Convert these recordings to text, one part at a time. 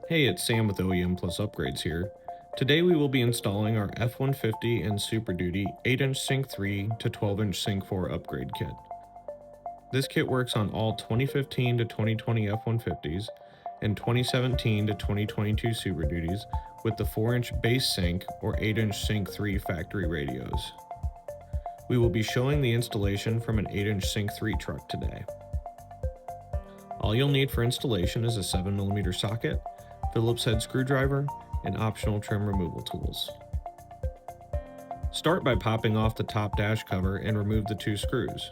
Hey, it's Sam with OEM Plus Upgrades here. Today we will be installing our F150 and Super Duty 8-inch Sync 3 to 12-inch Sync 4 upgrade kit. This kit works on all 2015 to 2020 F150s and 2017 to 2022 Super Duties with the 4-inch base sync or 8-inch Sync 3 factory radios. We will be showing the installation from an 8-inch Sync 3 truck today. All you'll need for installation is a 7mm socket, Phillips head screwdriver, and optional trim removal tools. Start by popping off the top dash cover and remove the 2 screws.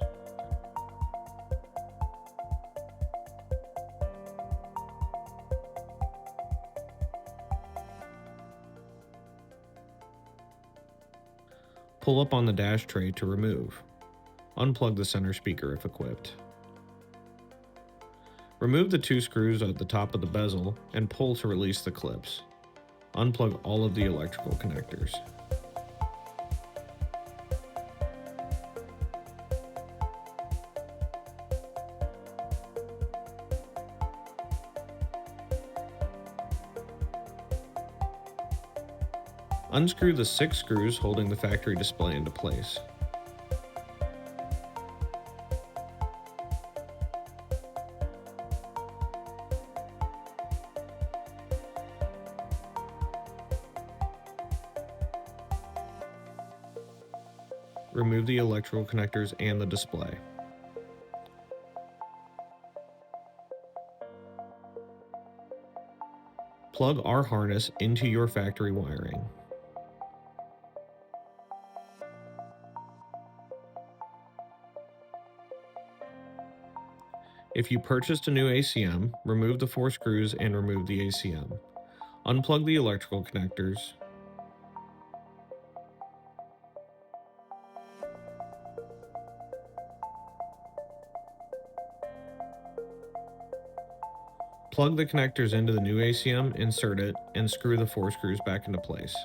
Pull up on the dash tray to remove. Unplug the center speaker if equipped. Remove the 2 screws at the top of the bezel and pull to release the clips. Unplug all of the electrical connectors. Unscrew the 6 screws holding the factory display into place. Remove the electrical connectors and the display. Plug our harness into your factory wiring. If you purchased a new ACM, remove the 4 screws and remove the ACM. Unplug the electrical connectors. Plug the connectors into the new ACM, insert it, and screw the 4 screws back into place.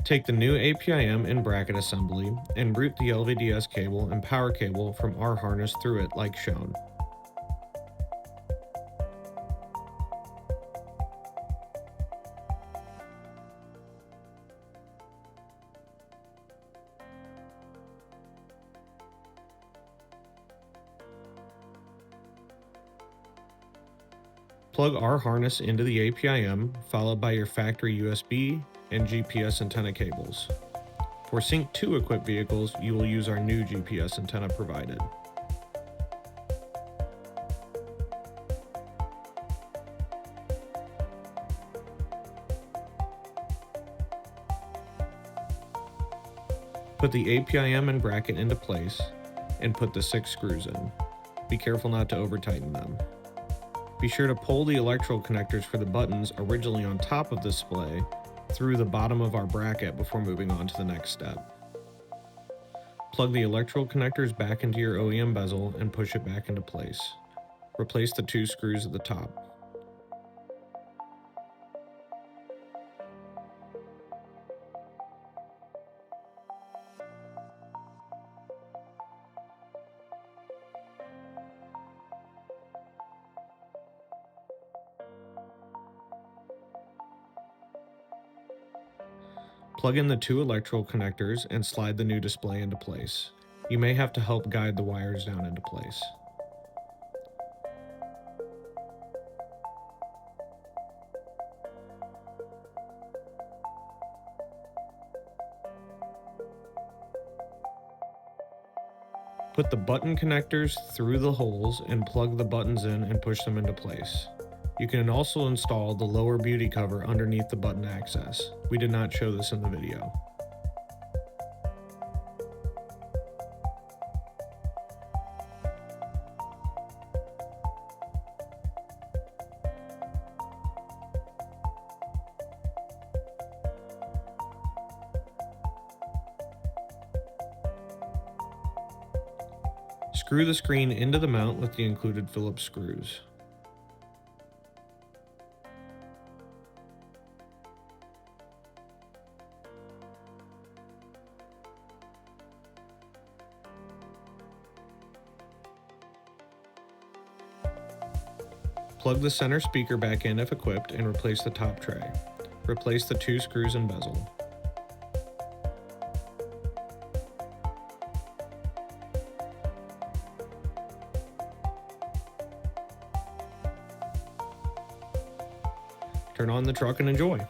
Take the new APIM and bracket assembly and route the LVDS cable and power cable from our harness through it like shown. Plug our harness into the APIM, followed by your factory USB and GPS antenna cables. For Sync 2 equipped vehicles, you will use our new GPS antenna provided. Put the APIM and bracket into place and put the 6 screws in. Be careful not to over-tighten them. Be sure to pull the electrical connectors for the buttons originally on top of the display through the bottom of our bracket before moving on to the next step. Plug the electrical connectors back into your OEM bezel and push it back into place. Replace the 2 screws at the top. Plug in the 2 electrical connectors and slide the new display into place. You may have to help guide the wires down into place. Put the button connectors through the holes and plug the buttons in and push them into place. You can also install the lower beauty cover underneath the button access. We did not show this in the video. Screw the screen into the mount with the included Phillips screws. Plug the center speaker back in if equipped and replace the top tray. Replace the 2 screws and bezel. Turn on the truck and enjoy.